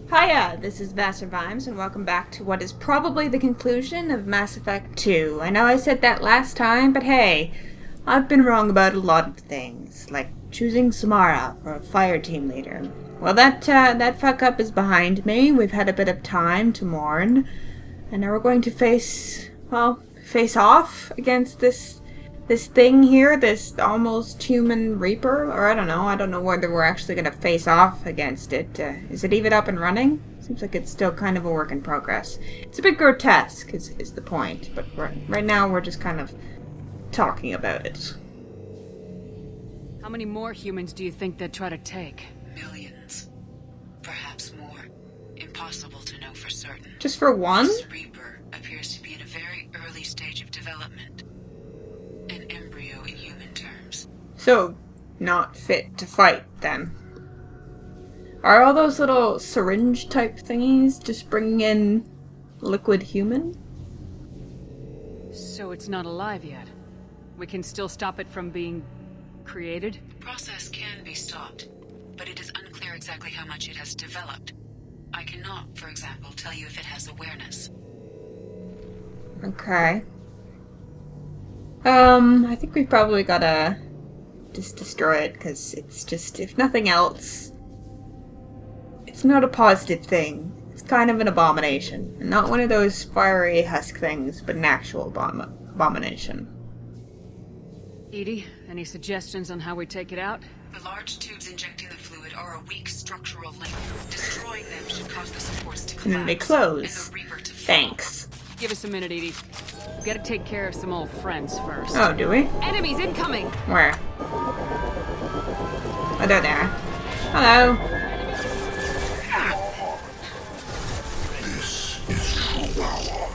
Hiya, this is VasserVimes, and welcome back to what is probably the conclusion of Mass Effect 2. I know I said that last time, but hey, I've been wrong about a lot of things, like choosing Samara for a fire team leader. Well, that fuck-up is behind me. We've had a bit of time to mourn, and now we're going to face off against this thing here, this almost human Reaper, or I don't know whether we're actually going to face off against it. Is it even up and running? Seems like it's still kind of a work in progress. It's a bit grotesque, is the point, but right now we're just kind of talking about it. How many more humans do you think they'd try to take? Millions. Perhaps more. Impossible to know for certain. Just for one? This Reaper appears to be in a very early stage of development. An embryo in human terms. So, not fit to fight, then. Are all those little syringe-type thingies just bringing in liquid human? So it's not alive yet. We can still stop it from being created? The process can be stopped, but it is unclear exactly how much it has developed. I cannot, for example, tell you if it has awareness. Okay. I think we've probably gotta just destroy it, because it's just, if nothing else, it's not a positive thing. It's kind of an abomination. And not one of those fiery husk things, but an actual abomination. EDI, any suggestions on how we take it out? The large tubes injecting the fluid are a weak structural link. Destroying them should cause the supports to collapse. And then they close. And the Reaper to fall. Thanks. Give us a minute, EDI. We gotta take care of some old friends first. Oh, do we? Enemies incoming! Where? Oh, they're there. Hello. This is true power.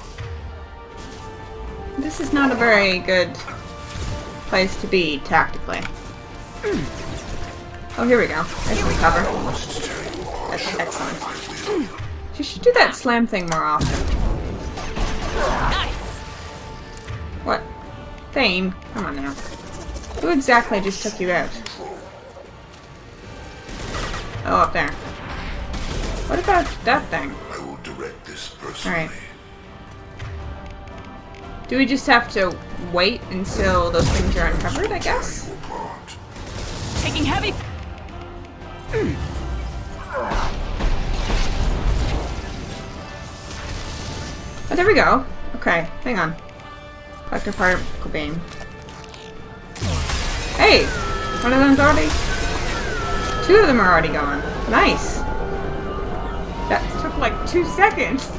This is not a very good place to be, tactically. Oh, here we go. There's some cover. That's excellent. You should do that slam thing more often. Nice! What? Thane? Come on now. Who exactly just took you out? Oh, up there. What about that thing? I will direct this personally. Alright. Do we just have to wait until those things are uncovered, I guess? Taking heavy... Oh, there we go. Okay, hang on. Collector particle beam. Hey! One of them's already... Two of them are already gone. Nice! That took like 2 seconds.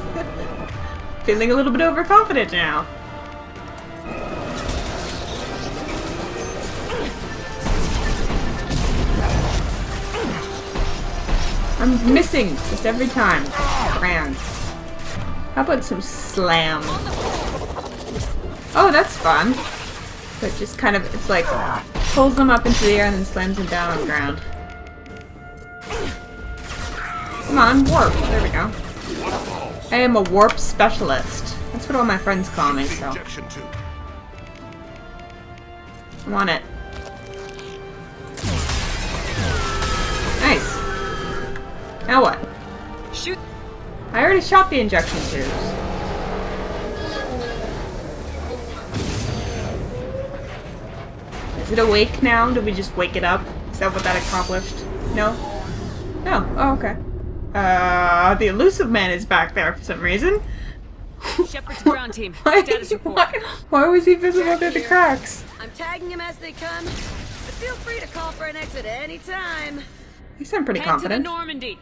Feeling a little bit overconfident now. I'm missing just every time. Grand. How about some slam? Oh, that's fun. So it just kind of, it's like, pulls them up into the air and then slams them down on the ground. Come on, warp. There we go. I am a warp specialist. That's what all my friends call me, so. I'm on it. Nice. Now what? Shoot! I already shot the injection tubes. Is it awake now? Did we just wake it up? Is that what that accomplished? No? No. Oh, okay. The Illusive Man is back there for some reason. Shepard's ground team. Status report. Why was he visible through the cracks? I'm tagging them as they come, but feel free to call for an exit any time. You sound pretty Head confident. to the Normandy.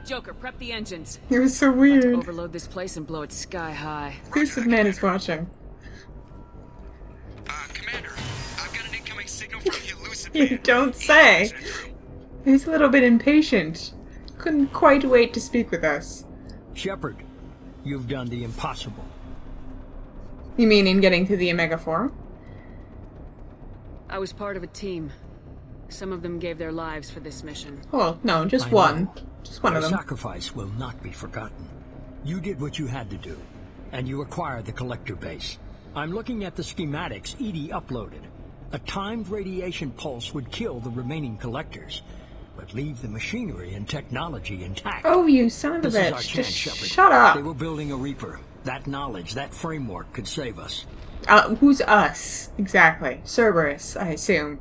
Joker, prep the engines. It was so Let's weird. overload this place and blow it sky high. Illusive Man is watching. Commander, I've got an incoming signal from the Illusive You Man. don't say. He's a little bit impatient. Couldn't quite wait to speak with us. Shepard, you've done the impossible. You mean in getting to the Omega 4? I was part of a team. Some of them gave their lives for this mission. Oh, no, just I one. know. Just one of Your them. sacrifice will not be forgotten. You did what you had to do, and you acquired the collector base. I'm looking at the schematics EDI uploaded. A timed radiation pulse would kill the remaining collectors. but leave the machinery and technology intact. Oh, you son of a This is our bitch. chance, Just Shepard. shut up. They were building a Reaper. That knowledge, that framework could save us. Who's us? Exactly. Cerberus, I assume.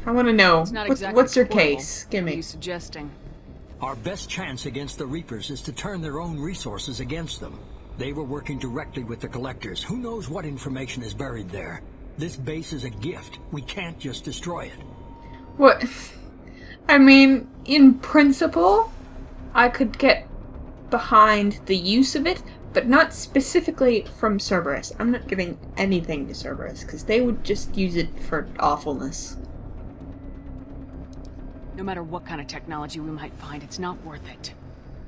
I want to know. It's not What's exactly your portable. case? Give What are me. you suggesting? Our best chance against the Reapers is to turn their own resources against them. They were working directly with the Collectors. Who knows what information is buried there? This base is a gift. We can't just destroy it. What? I mean, in principle, I could get behind the use of it, but not specifically from Cerberus. I'm not giving anything to Cerberus, because they would just use it for awfulness. No matter what kind of technology we might find, it's not worth it.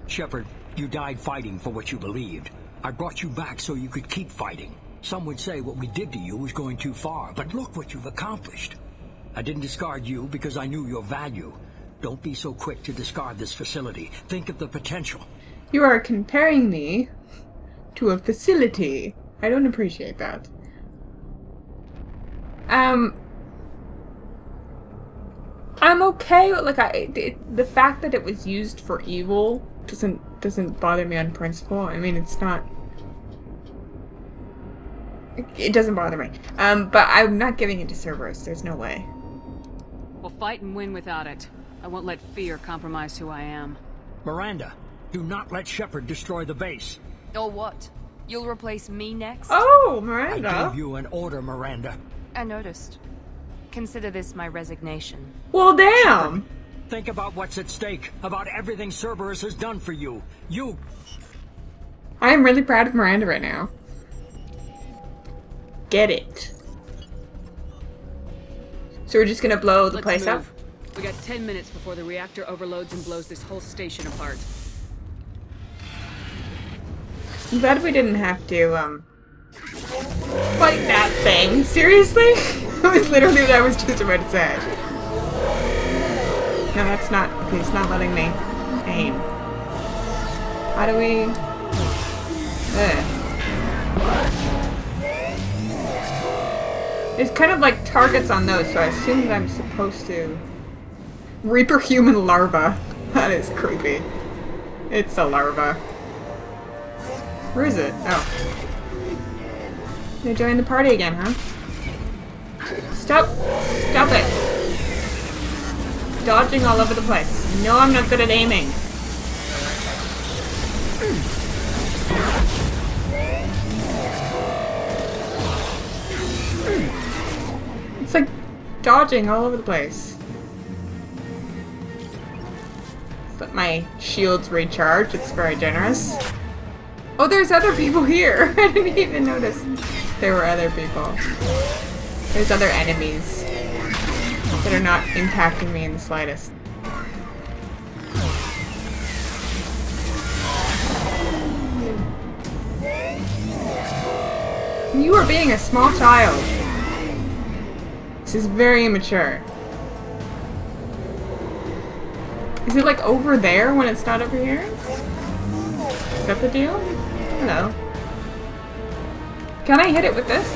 Shepard, you died fighting for what you believed. I brought you back so you could keep fighting. Some would say what we did to you was going too far, but look what you've accomplished. I didn't discard you because I knew your value. Don't be so quick to discard this facility. Think of the potential. You are comparing me to a facility. I don't appreciate that. I'm okay with, the fact that it was used for evil doesn't bother me on principle. I mean, it's not... It doesn't bother me. But I'm not giving it to Cerberus. There's no way. We'll fight and win without it. I won't let fear compromise who I am. Miranda, do not let Shepard destroy the base. Or what? You'll replace me next? Oh, I Miranda. gave you an order, Miranda. I noticed. Consider this my resignation. Well, damn. Think about what's at stake, about everything Cerberus has done for you. I am really proud of Miranda right now. Get it. So we're just gonna blow the Let's place up? move. We got 10 minutes before the reactor overloads and blows this whole station apart. I'm glad we didn't have to, fight that thing. Seriously? That was literally what I was just about to say. No, that's not... Okay, it's not letting me aim. How do we... There's kind of like targets on those, so I assume that I'm supposed to... Reaper human larva. That is creepy. It's a larva. Where is it? Oh. They joined the party again, huh? Stop! Stop it! Dodging all over the place. No, I'm not good at aiming. It's like dodging all over the place. Let my shields recharge. It's very generous. Oh, there's other people here. I didn't even notice there were other people. There's other enemies that are not impacting me in the slightest. You are being a small child. This is very immature. Is it like over there when it's not over here? Is that the deal? Hello. Can I hit it with this?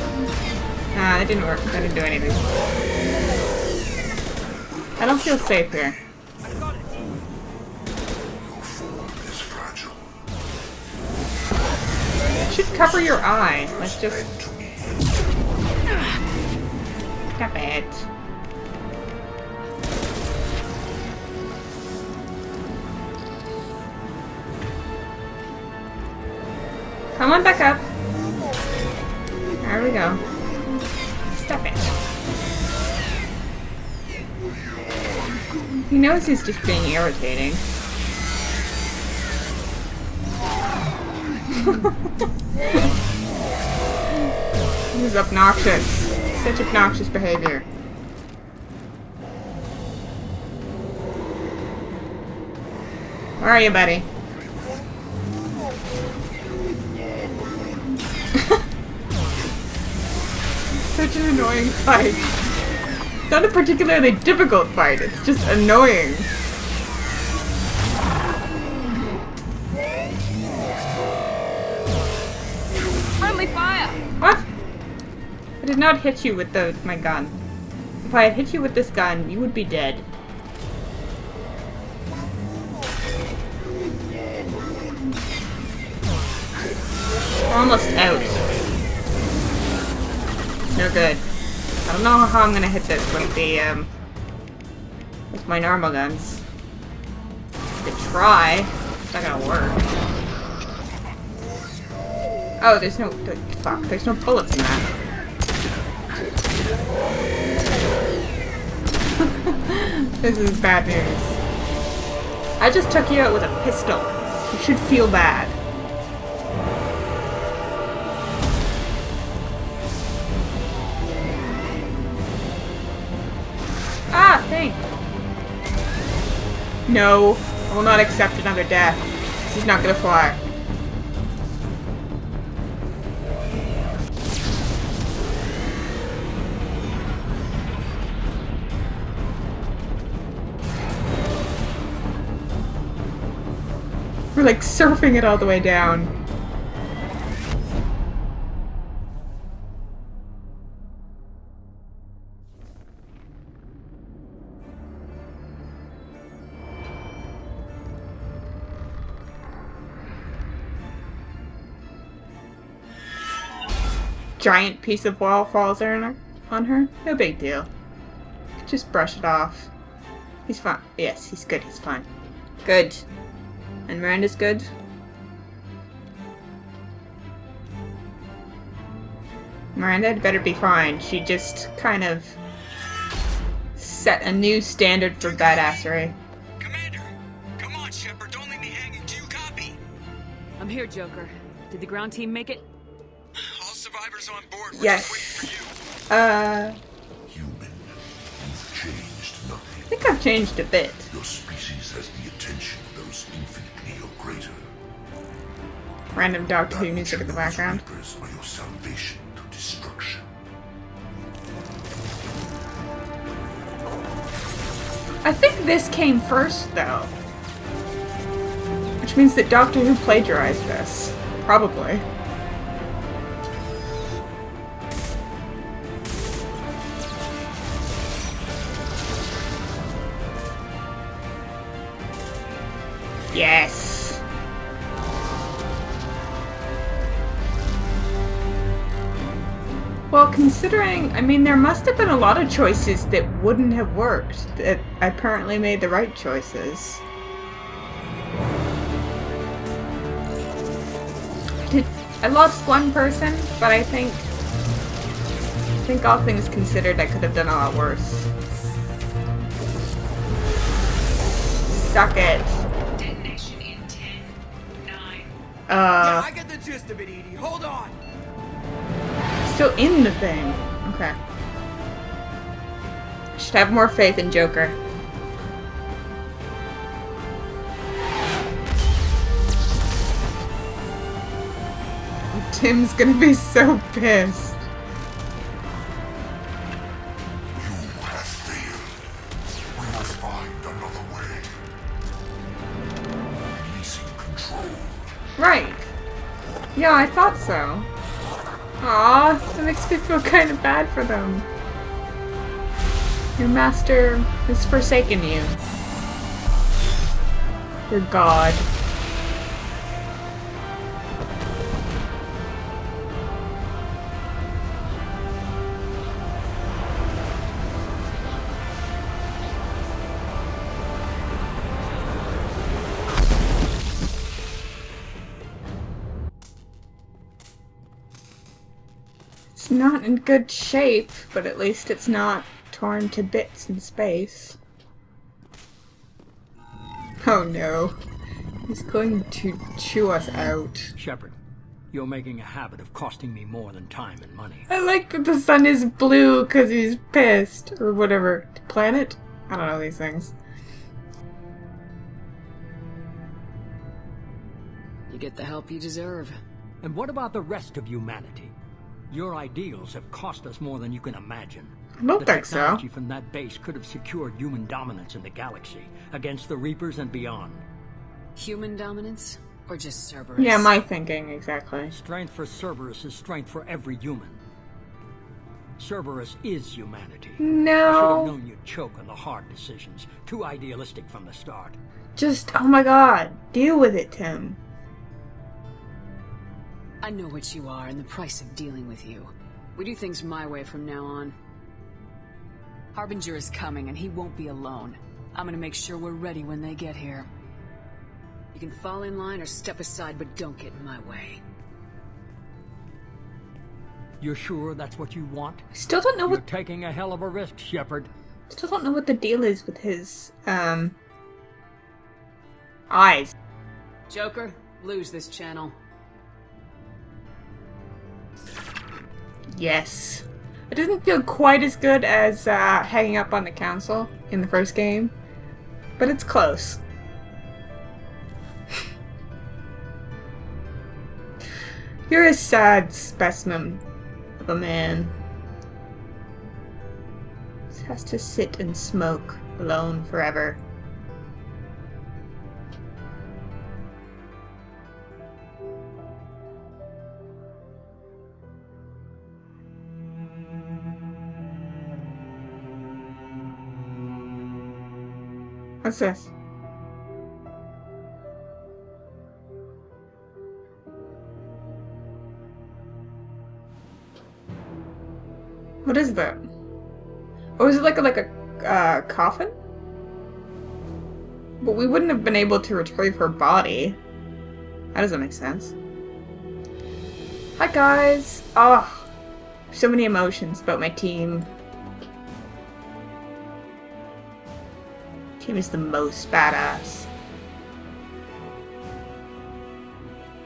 Nah, that didn't work. That didn't do anything. I don't feel safe here. It should cover your eye. Let's just... Stop it. Come on back up. There we go. Stop it. He knows he's just being irritating. This is obnoxious. Such obnoxious behavior. Where are you, buddy? Such an annoying fight. It's not a particularly difficult fight, it's just annoying. Friendly fire! What? I did not hit you with my gun. If I had hit you with this gun, you would be dead. We're almost out. It's no good. I don't know how I'm gonna hit this with the, with my normal guns. To try. It's not gonna work. Oh, there's no... Fuck, there's no bullets in that. This is bad news. I just took you out with a pistol. You should feel bad. Ah, thing. No, I will not accept another death. This is not gonna fly. We're like surfing it all the way down. Giant piece of wall falls on her. No big deal. Just brush it off. He's fine. Yes, he's good. He's fine. Good. And Miranda's good. Miranda had better be fine. She just kind of set a new standard for badassery. Commander! Come on, Shepard, don't leave me hanging. Do you copy? I'm here, Joker. Did the ground team make it? All survivors on board. We're Yes. just waiting for you. Human, you've changed nothing. I think I've changed a bit. Your species has the attention of those infinitely or greater. Random Doctor Who music in the background. Reapers are your salvation to destruction. I think this came first, though. Which means that Doctor Who plagiarized this. Probably. Yes! Well, considering, I mean, there must have been a lot of choices that wouldn't have worked, that I apparently made the right choices. I lost one person, but I think all things considered, I could have done a lot worse. Suck it. Detonation in 10, 9. Yeah, I get the gist of it, Edie. Hold on. Still in the thing. Okay. I should have more faith in Joker. Tim's gonna be so pissed. You have failed. We will find another way. Releasing control. Right. Yeah, I thought so. Aw, that makes me feel kind of bad for them. Your master has forsaken you. Your god. It's not in good shape, but at least it's not torn to bits in space. Oh no. He's going to chew us out. Shepard, you're making a habit of costing me more than time and money. I like that the sun is blue because he's pissed. Or whatever. Planet? I don't know these things. You get the help you deserve. And what about the rest of humanity? Your ideals have cost us more than you can imagine. I don't The think so. technology from that base could have secured human dominance in the galaxy, against the Reapers and beyond. Human dominance? Or just Cerberus? Yeah, my thinking, exactly. Strength for Cerberus is strength for every human. Cerberus is humanity. I should No. have known you'd choke on the hard decisions. Too idealistic from the start. Just, oh my god. Deal with it, Tim. I know what you are and the price of dealing with you. We do things my way from now on. Harbinger is coming and he won't be alone. I'm gonna make sure we're ready when they get here. You can fall in line or step aside, but don't get in my way. You're sure that's what you want? I still don't know You're what taking a hell of a risk, Shepard. still don't know what the deal is with his eyes. Joker, lose this channel. Yes. It doesn't feel quite as good as hanging up on the council in the first game, but it's close. You're a sad specimen of a man. He has to sit and smoke alone forever. What's this? What is that? Oh, is it like a coffin? But we wouldn't have been able to retrieve her body. That doesn't make sense. Hi guys! Oh, so many emotions about my team. Team is the most badass.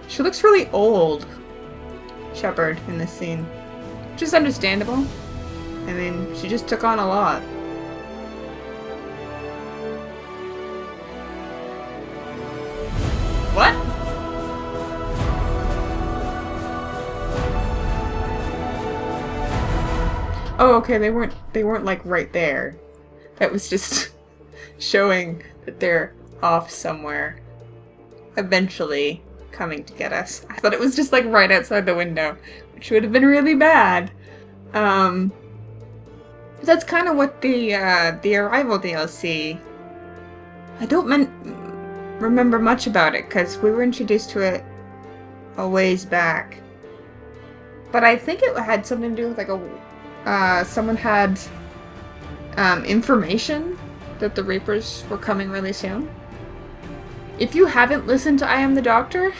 She looks really old, Shepard, in this scene. Which is understandable. I mean, she just took on a lot. What? Oh, okay, they weren't like right there. That was just showing that they're off somewhere, eventually coming to get us. I thought it was just like right outside the window, which would have been really bad. That's kind of what the Arrival DLC. I don't remember much about it because we were introduced to it a ways back. But I think it had something to do with like someone had information that the Reapers were coming really soon. If you haven't listened to I Am the Doctor,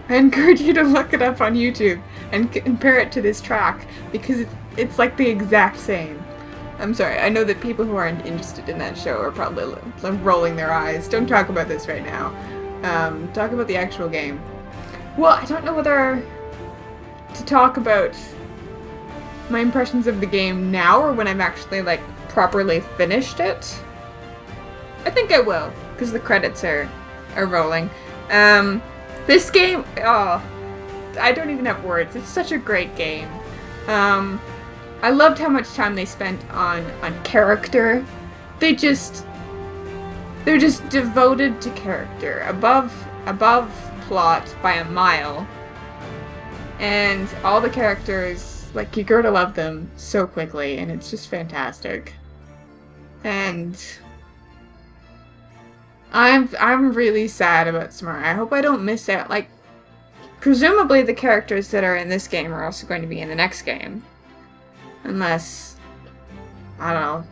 I encourage you to look it up on YouTube and compare it to this track because it's like the exact same. I'm sorry, I know that people who aren't interested in that show are probably rolling their eyes. Don't talk about this right now. Talk about the actual game. Well, I don't know whether to talk about my impressions of the game now or when I've actually like properly finished it. I think I will, because the credits are rolling. This game, oh, I don't even have words. It's such a great game. I loved how much time they spent on character. They're just devoted to character, above plot by a mile. And all the characters, like, you grow to love them so quickly, and it's just fantastic. And I'm really sad about Samara. I hope I don't miss out. Like, presumably the characters that are in this game are also going to be in the next game. Unless, I don't know,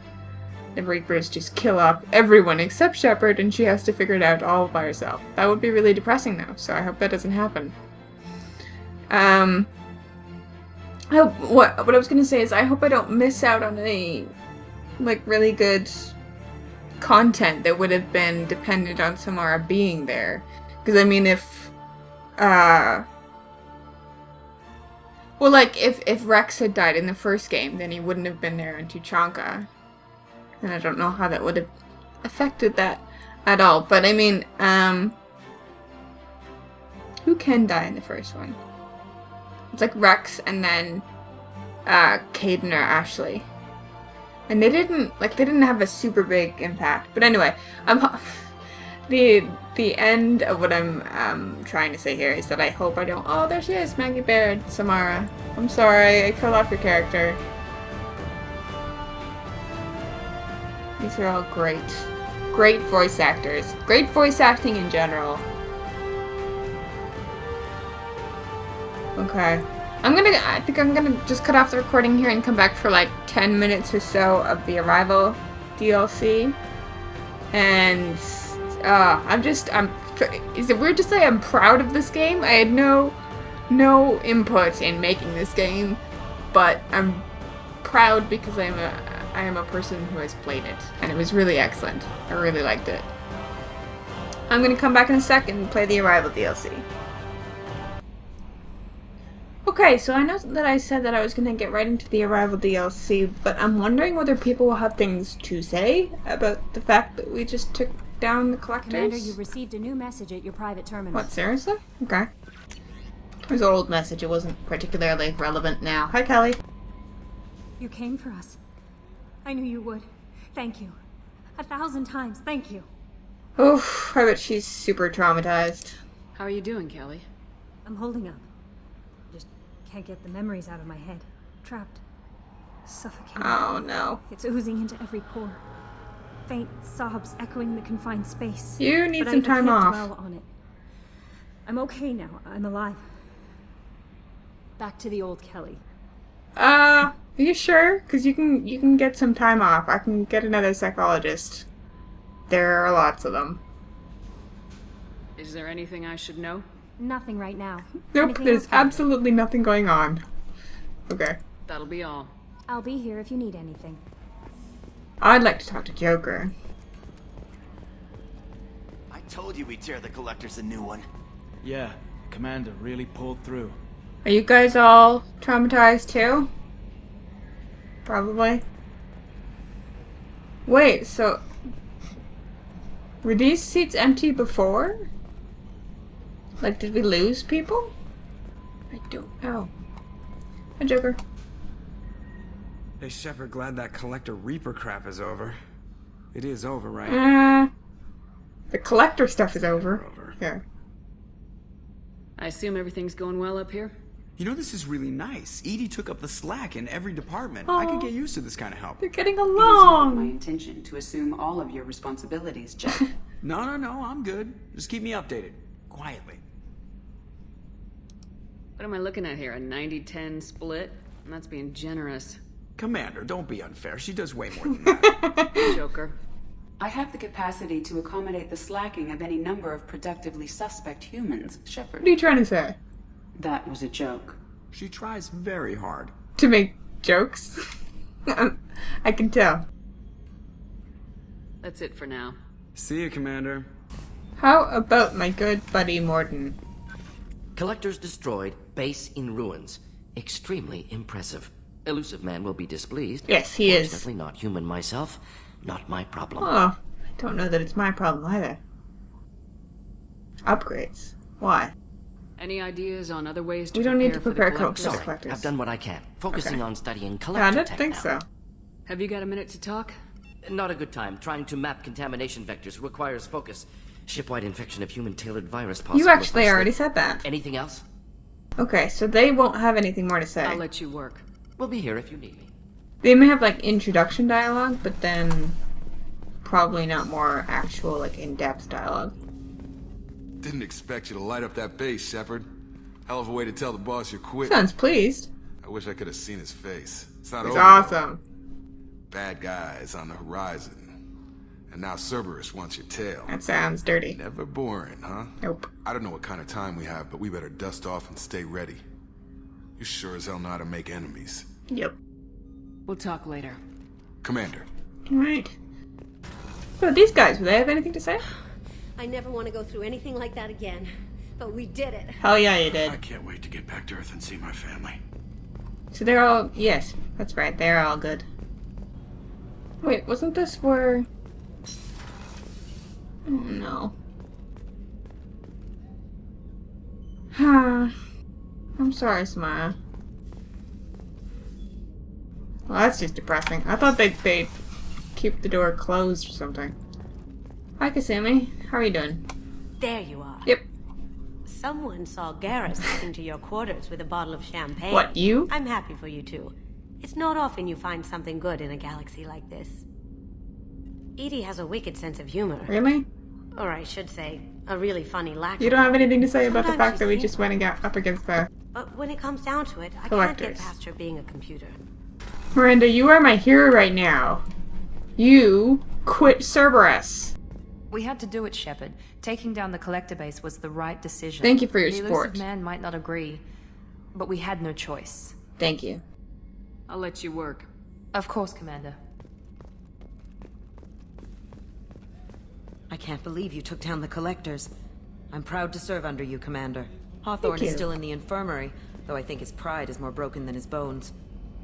the Reapers just kill off everyone except Shepard and she has to figure it out all by herself. That would be really depressing though, so I hope that doesn't happen. What I was gonna say is I hope I don't miss out on any, like, really good content that would have been dependent on Samara being there. Because, I mean, if Rex had died in the first game, then he wouldn't have been there in Tuchanka. And I don't know how that would have affected that at all. But, I mean, who can die in the first one? It's like Rex and then Caden or Ashley. And they didn't have a super big impact. But anyway, the end of what I'm trying to say here is that I hope I don't. Oh, there she is, Maggie Baird, Samara. I'm sorry, I killed off your character. These are all great. Great voice actors. Great voice acting in general. Okay. I think I'm gonna just cut off the recording here and come back for like 10 minutes or so of the Arrival DLC. And, is it weird to say I'm proud of this game? I had no input in making this game, but I'm proud because I am a person who has played it, and it was really excellent. I really liked it. I'm gonna come back in a second and play the Arrival DLC. Okay, so I know that I said that I was gonna get right into the Arrival DLC, but I'm wondering whether people will have things to say about the fact that we just took down the collectors. Commander, you received a new message at your private terminal. What, seriously? Okay. It was an old message, it wasn't particularly relevant now. Hi, Kelly. You came for us. I knew you would. Thank you. 1,000 times, thank you. Oof, I bet she's super traumatized. How are you doing, Kelly? I'm holding up. Just can't get the memories out of my head. Trapped. Suffocating. Oh, no. It's oozing into every pore. Faint sobs echoing the confined space. You need but some I time can't off. dwell on it. I'm okay now. I'm alive. Back to the old Kelly. Are you sure? Because you can get some time off. I can get another psychologist. There are lots of them. Is there anything I should know? Nothing right now. Nope, Anything there's else, Commander? absolutely nothing going on. Okay. That'll be all. I'll be here if you need anything. I'd like to talk to Joker. I told you we'd tear the collectors a new one. Yeah, Commander really pulled through. Are you guys all traumatized too? Probably. Wait, so... were these seats empty before? Like, did we lose people? I don't know. Hi, Joker. Hey, Shepard, glad that Collector Reaper crap is over. It is over, right? The collector stuff is over. Yeah. I assume everything's going well up here? You know, this is really nice. Edie took up the slack in every department. I could get used to this kind of help. They're getting It is not my along! intention to assume all of your responsibilities, Jeff. No, I'm good. Just keep me updated. Quietly. What am I looking at here? A 90-10 split? That's being generous. Commander, don't be unfair. She does way more than that. Joker. I have the capacity to accommodate the slacking of any number of productively suspect humans, Shepard. What are you trying to say? That was a joke. She tries very hard. To make jokes? I can tell. That's it for now. See you, Commander. How about my good buddy Morden? Collectors destroyed, base in ruins. Extremely impressive. Illusive Man will be displeased. Yes, he is. Fortunately, not human myself. Not my problem. Oh, I don't know that it's my problem either. Upgrades. Why? Any ideas on other ways to We don't need to for the prepare collectors? coats. Sorry, collectors. I've done what I can. Focusing on studying Yeah, I collector don't tech think now. so. Have you got a minute to talk? Not a good time. Trying to map contamination vectors requires focus. Shipwide infection of human-tailored virus possible. You actually already said that. Anything else? Okay, so they won't have anything more to say. I'll let you work. We'll be here if you need me. They may have, like, introduction dialogue, but then probably not more actual, like, in-depth dialogue. Didn't expect you to light up that base, Shepard. Hell of a way to tell the boss you're quit. Sounds pleased. I wish I could have seen his face. It's not It's over. awesome. Bad guys on the horizon. And now Cerberus wants your tail. That sounds dirty. Never boring, huh? Nope. I don't know what kind of time we have, but we better dust off and stay ready. You sure as hell know how to make enemies. Yep. We'll talk later. Commander. Alright. What about these guys? Do they have anything to say? I never want to go through anything like that again. But we did it. Hell yeah, you did. I can't wait to get back to Earth and see my family. So they're all... yes, that's right. They're all good. Wait, wasn't this where... oh, no. I'm sorry, Samaya. Well, that's just depressing. I thought they'd keep the door closed or something. Hi, Kasumi. How are you doing? There you are. Yep. Someone saw Garrus walk into your quarters with a bottle of champagne. What, you? I'm happy for you too. It's not often you find something good in a galaxy like this. Edie has a wicked sense of humor. Really? Or I should say, a really funny lack You of don't have anything to say about the Sometimes fact that we she's just went and got up against the But when it comes down to it, I can't collectors. get past her being a computer. Miranda, you are my hero right now. You quit Cerberus. We had to do it, Shepard. Taking down the collector base was the right decision. Thank you for your the support. Elusive Man might not agree, but we had no choice. Thank you. I'll let you work. Of course, Commander. I can't believe you took down the collectors. I'm proud to serve under you, Commander. Hawthorne is still in the infirmary, though I think his pride is more broken than his bones.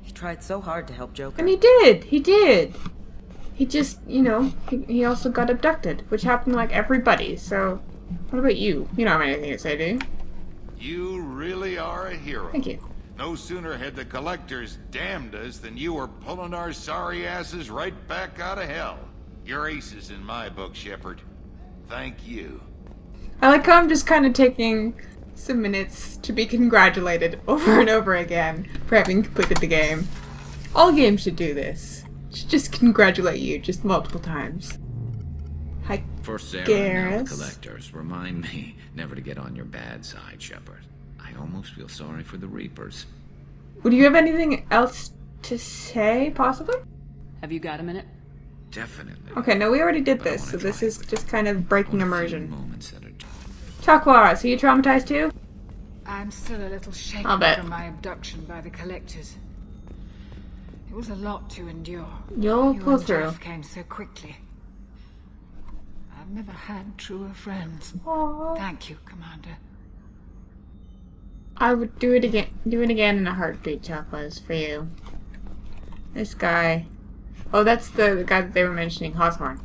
He tried so hard to help Joker. And he did. He did. He just, you know, he also got abducted, which happened to, like, everybody. So, what about you? You don't have anything to say, do you? You really are a hero. Thank you. No sooner had the collectors damned us than you were pulling our sorry asses right back out of hell. You're aces in my book, Shepard. Thank you. I like how I'm just kind of taking some minutes to be congratulated over and over again for having completed the game. All games should do this. Should just congratulate you just multiple times. Hi, For Sarah Garrus. and the collectors, remind me never to get on your bad side, Shepard. I almost feel sorry for the Reapers. Would you have anything else to say, possibly? Have you got a minute? Definitely. Okay, no, we already did this, so this is just kind of breaking immersion. Chocolate, so you traumatized too? I'm still a little shaken I'll bet. from my abduction by the collectors. It was a lot to endure. You'll You pull and through. Jeff came so quickly. I've never had truer friends. Aww. Thank you, Commander. I would do it again in a heartbeat, Chocolate, for you. This guy. Oh, that's the guy that they were mentioning, Hawthorne.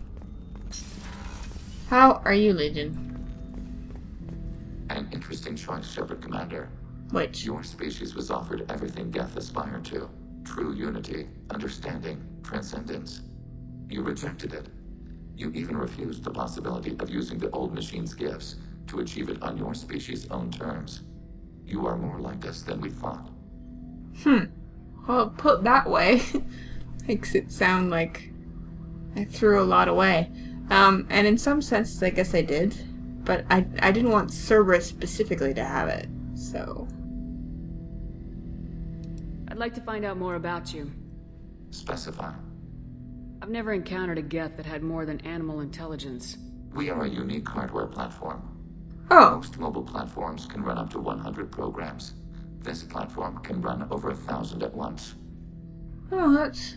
How are you, Legion? An interesting choice, Shepard Commander. Which? Your species was offered everything Geth aspired to. True unity, understanding, transcendence. You rejected it. You even refused the possibility of using the old machine's gifts to achieve it on your species' own terms. You are more like us than we thought. Well, put that way, makes it sound like I threw a lot away. And in some senses, I guess I did. But I didn't want Cerberus specifically to have it, so... I'd like to find out more about you. Specify. I've never encountered a Geth that had more than animal intelligence. We are a unique hardware platform. Oh. Most mobile platforms can run up to 100 programs. This platform can run over 1,000 at once. Oh, that's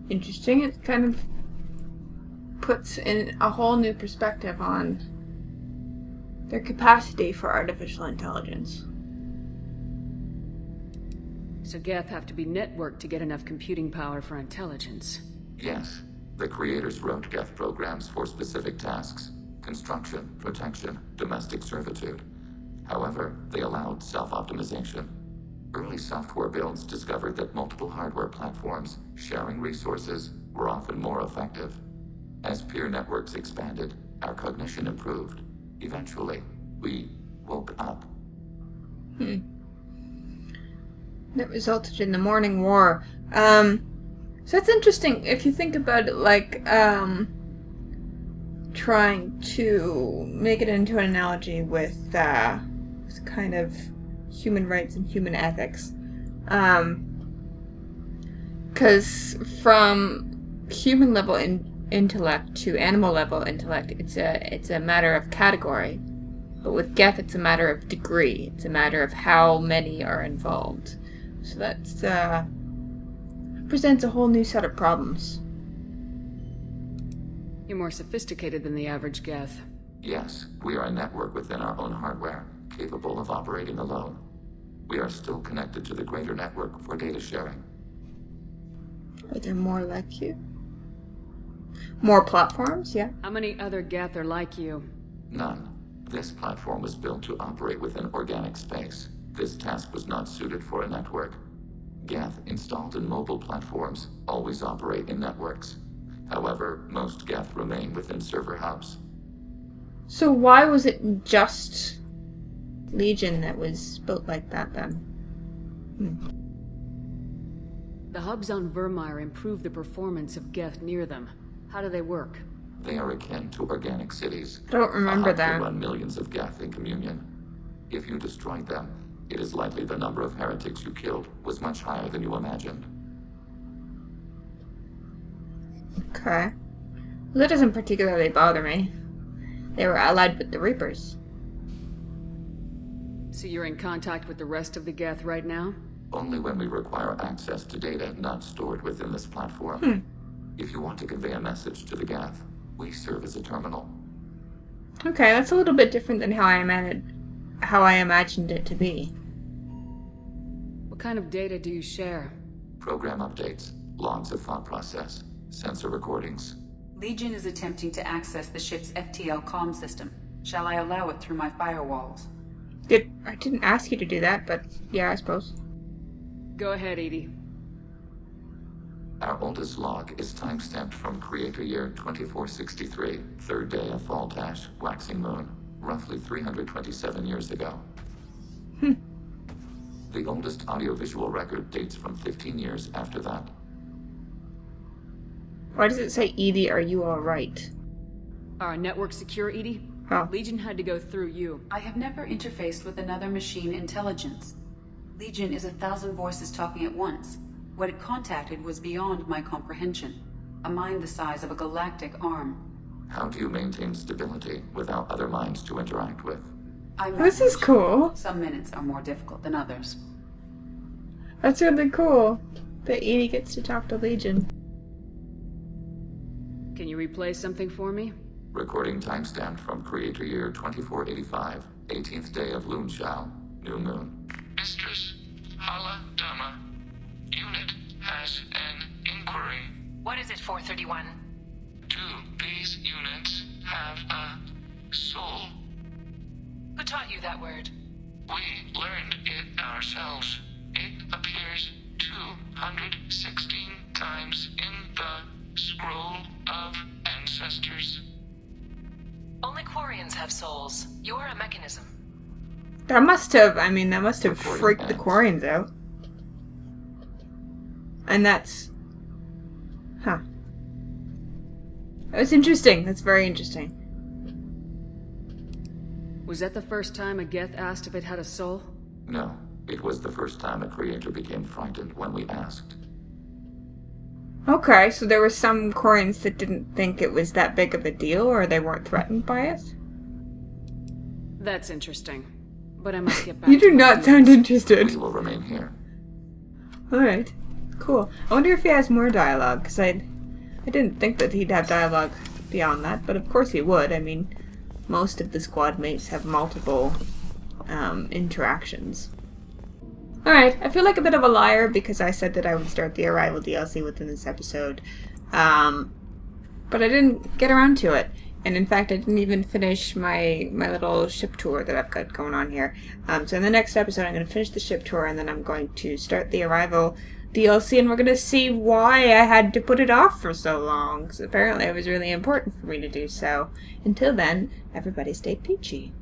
interesting. It kind of puts in a whole new perspective on their capacity for artificial intelligence. So Geth have to be networked to get enough computing power for intelligence. Yes. The creators wrote Geth programs for specific tasks. Construction, protection, domestic servitude. However, they allowed self-optimization. Early software builds discovered that multiple hardware platforms sharing resources were often more effective. As peer networks expanded, our cognition improved. Eventually, we woke up. That resulted in the Morning War. So it's interesting if you think about it like, trying to make it into an analogy with kind of human rights and human ethics. Because from human level intellect to animal level intellect, it's a matter of category. But with Geth, it's a matter of degree. It's a matter of how many are involved. So that's presents a whole new set of problems. You're more sophisticated than the average Geth. Yes, we are a network within our own hardware, capable of operating alone. We are still connected to the greater network for data sharing. Are there more like you? More platforms? Yeah. How many other Geth are like you? None. This platform was built to operate within organic space. This task was not suited for a network. Geth installed in mobile platforms always operate in networks. However, most Geth remain within server hubs. So why was it just Legion that was built like that then? The hubs on Vermeer improve the performance of Geth near them. How do they work? They are akin to organic cities. Don't remember a hub that. To run millions of Geth in communion. If you destroyed them, it is likely the number of heretics you killed was much higher than you imagined. Okay. Well, that doesn't particularly bother me. They were allied with the Reapers. So you're in contact with the rest of the Geth right now? Only when we require access to data not stored within this platform. If you want to convey a message to the Geth, we serve as a terminal. Okay, that's a little bit different than how I imagined it to be. What kind of data do you share? Program updates, logs of thought process, sensor recordings. Legion is attempting to access the ship's FTL comm system. Shall I allow it through my firewalls? I didn't ask you to do that, but yeah, I suppose. Go ahead, Edie. Our oldest log is timestamped from Creator Year 2463, third day of Fall Dash, Waxing Moon, roughly 327 years ago. The oldest audiovisual record dates from 15 years after that. Why does it say, Edie, are you alright? Our network secure, Edie? Oh. Legion had to go through you. I have never interfaced with another machine intelligence. Legion is 1,000 voices talking at once. What it contacted was beyond my comprehension. A mind the size of a galactic arm. How do you maintain stability without other minds to interact with? This is cool. Some minutes are more difficult than others. That's really cool that Edie gets to talk to Legion. Can you replay something for me? Recording timestamped from Creator Year 2485, 18th day of Loonshao, New Moon. Mistress Hala Dama, unit has an inquiry. What is it, 431? Do these units have a soul? Who taught you that word? We learned it ourselves. It appears 216 times in the Scroll of Ancestors. Only Quarians have souls. You're a mechanism. That must have freaked the Quarians out. And that's... Huh. That's interesting. That's very interesting. Was that the first time a Geth asked if it had a soul? No. It was the first time a creator became frightened when we asked. Okay, so there were some Quarians that didn't think it was that big of a deal, or they weren't threatened by it? That's interesting. But I must get back You do not sound interested. We will remain here. Alright. Cool. I wonder if he has more dialogue, because I didn't think that he'd have dialogue beyond that, but of course he would. I mean, most of the squad mates have multiple interactions. Alright, I feel like a bit of a liar because I said that I would start the Arrival DLC within this episode. But I didn't get around to it. And in fact, I didn't even finish my little ship tour that I've got going on here. So in the next episode, I'm going to finish the ship tour and then I'm going to start the Arrival DLC and we're going to see why I had to put it off for so long. Because apparently it was really important for me to do so. Until then, everybody stay peachy.